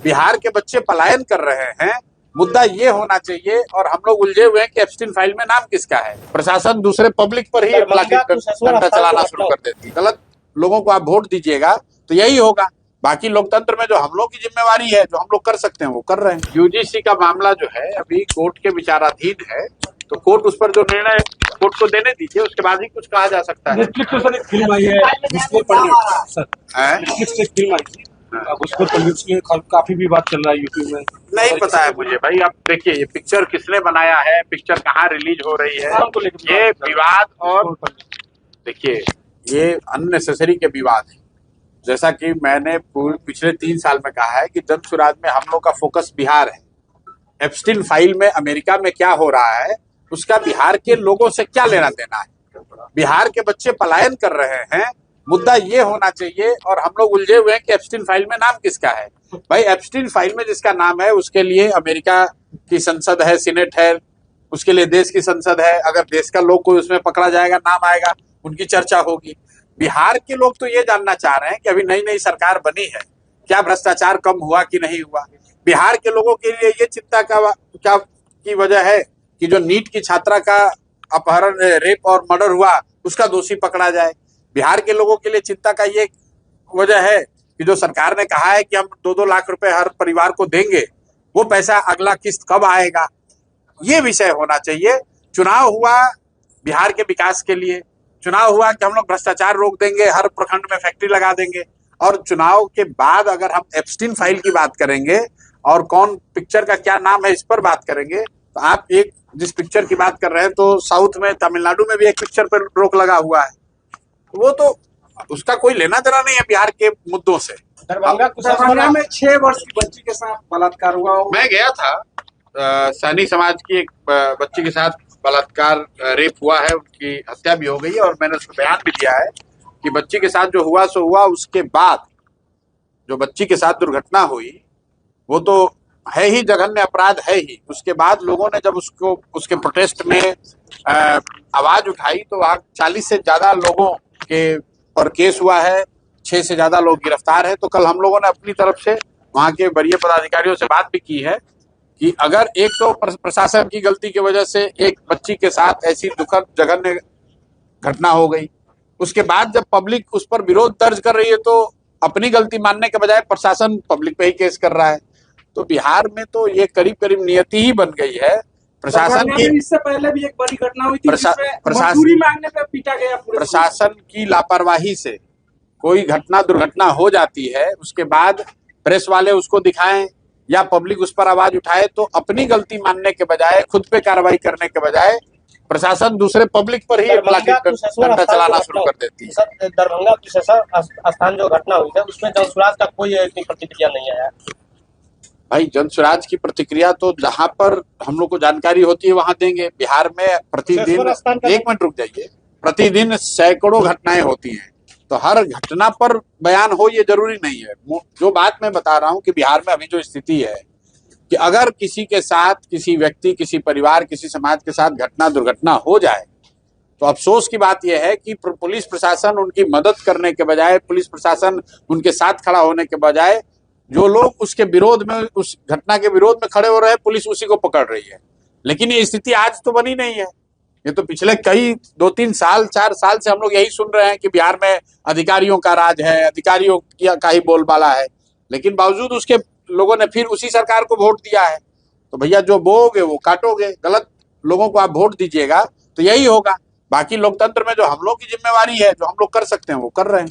बिहार के बच्चे पलायन कर रहे हैं, मुद्दा ये होना चाहिए। और हम लोग उलझे हुए हैं कि एप्स्टीन फाइल में नाम किसका है। प्रशासन दूसरे पब्लिक पर ही डंडा चलाना शुरू कर देती है। गलत लोगों को आप वोट दीजिएगा तो यही होगा। बाकी लोकतंत्र में जो हम लोग की जिम्मेवारी है, जो हम लोग कर सकते हैं वो कर रहे हैं। यूजीसी का मामला जो है अभी कोर्ट के विचाराधीन है, तो कोर्ट उस पर जो निर्णय कोर्ट को देने दीजिए, उसके बाद ही कुछ कहा जा सकता है। नेटफ्लिक्स पे सर एक फिल्म आई है घुसखोर पंडित सर, नेटफ्लिक्स पे एक फिल्म आई थी घुसखोर पंडित, उसमें काफी विवाद चल रहा है यूट्यूब में। नहीं पता है मुझे भाई। अब देखिए ये पिक्चर किसने बनाया है, पिक्चर कहाँ रिलीज हो रही है, ये विवाद। और देखिए ये अननेसेसरी के विवाद है। जैसा कि मैंने पिछले 3 साल में कहा है कि जन सुराज में हम लोग का फोकस बिहार है। एप्स्टीन फाइल में अमेरिका में क्या हो रहा है उसका बिहार के लोगों से क्या लेना देना है। बिहार के बच्चे पलायन कर रहे हैं, मुद्दा ये होना चाहिए। और हम लोग उलझे हुए हैं कि एप्स्टीन फाइल में नाम किसका है। भाई एप्स्टीन फाइल में जिसका नाम है उसके लिए अमेरिका की संसद है, सीनेट है, उसके लिए देश की संसद है। अगर देश का लोग कोई उसमें पकड़ा जाएगा, नाम आएगा, उनकी चर्चा होगी। बिहार के लोग तो ये जानना चाह रहे हैं कि अभी नई नई सरकार बनी है, क्या भ्रष्टाचार कम हुआ कि नहीं हुआ। बिहार के लोगों के लिए ये चिंता का क्या की वजह है कि जो नीट की छात्रा का अपहरण, रेप और मर्डर हुआ उसका दोषी पकड़ा जाए। बिहार के लोगों के लिए चिंता का ये वजह है कि जो सरकार ने कहा है कि हम 2-2 लाख रुपए हर परिवार को देंगे, वो पैसा अगला किस्त कब आएगा, ये विषय होना चाहिए। चुनाव हुआ बिहार के विकास के लिए, चुनाव हुआ कि हम लोग भ्रष्टाचार रोक देंगे, हर प्रखंड में फैक्ट्री लगा देंगे। और चुनाव के बाद अगर हम एप्स्टीन फाइल की बात करेंगे और कौन पिक्चर का क्या नाम है इस पर बात करेंगे, तो आप एक जिस पिक्चर की बात कर रहे हैं, तो साउथ में तमिलनाडु में भी एक पिक्चर पर रोक लगा हुआ है, वो तो उसका कोई लेना देना नहीं है बिहार के मुद्दों से। दरभंगा में 6 वर्ष की बच्ची के साथ बलात्कार हुआ। मैं गया था, सैनी समाज की एक बच्ची के साथ बलात्कार, रेप हुआ है, उनकी हत्या भी हो गई है। और मैंने उसको बयान भी दिया है कि बच्ची के साथ जो हुआ सो हुआ। उसके बाद जो बच्ची के साथ दुर्घटना हुई वो तो है ही जघन्य अपराध है ही। उसके बाद लोगों ने जब उसको उसके प्रोटेस्ट में आवाज उठाई तो वहाँ 40 से ज्यादा लोगों के पर केस हुआ है, 6 से ज्यादा लोग गिरफ्तार है। तो कल हम लोगों ने अपनी तरफ से वहाँ के वरीय पदाधिकारियों से बात भी की है कि अगर एक तो प्रशासन की गलती की वजह से एक बच्ची के साथ ऐसी दुखद जघन्य घटना हो गई, उसके बाद जब पब्लिक उस पर विरोध दर्ज कर रही है तो अपनी गलती मानने के बजाय प्रशासन पब्लिक पे ही केस कर रहा है। तो बिहार में तो ये करीब करीब नियति ही बन गई है प्रशासन की। इससे पहले भी एक बड़ी घटना हुई थी जिसमें मजदूरी मांगने पे पीटा गया। प्रशासन की लापरवाही से कोई घटना दुर्घटना हो जाती है, उसके बाद प्रेस वाले उसको दिखाएं या पब्लिक उस पर आवाज उठाए, तो अपनी गलती मानने के बजाय, खुद पे कार्रवाई करने के बजाय प्रशासन दूसरे पब्लिक पर ही डंडा चलाना शुरू कर देती है। सर दरभंगा कुशेश्वर स्थान जो घटना हुई है उसमें जनसुराज का कोई प्रतिक्रिया नहीं आया। भाई जनसुराज की प्रतिक्रिया तो जहां पर हम लोग को जानकारी होती है वहां देंगे। बिहार में प्रतिदिन, एक मिनट रुक जाइए, प्रतिदिन सैकड़ों घटनाएं होती हैं, तो हर घटना पर बयान हो ये जरूरी नहीं है। जो बात मैं बता रहा हूं कि बिहार में अभी जो स्थिति है कि अगर किसी के साथ, किसी व्यक्ति, किसी परिवार, किसी समाज के साथ घटना दुर्घटना हो जाए तो अफसोस की बात यह है कि पुलिस प्रशासन उनकी मदद करने के बजाय, पुलिस प्रशासन उनके साथ खड़ा होने के बजाय, जो लोग उसके विरोध में, उस घटना के विरोध में खड़े हो रहे हैं, पुलिस उसी को पकड़ रही है। लेकिन ये स्थिति आज तो बनी नहीं है, ये तो पिछले कई 2-3 साल 4 साल से हम लोग यही सुन रहे हैं कि बिहार में अधिकारियों का राज है, अधिकारियों का ही बोलबाला है। लेकिन बावजूद उसके लोगों ने फिर उसी सरकार को वोट दिया है। तो भैया जो बोओगे वो काटोगे। गलत लोगों को आप वोट दीजिएगा तो यही होगा। बाकी लोकतंत्र में जो हम लोग की जिम्मेवारी है, जो हम लोग कर सकते हैं वो कर रहे हैं।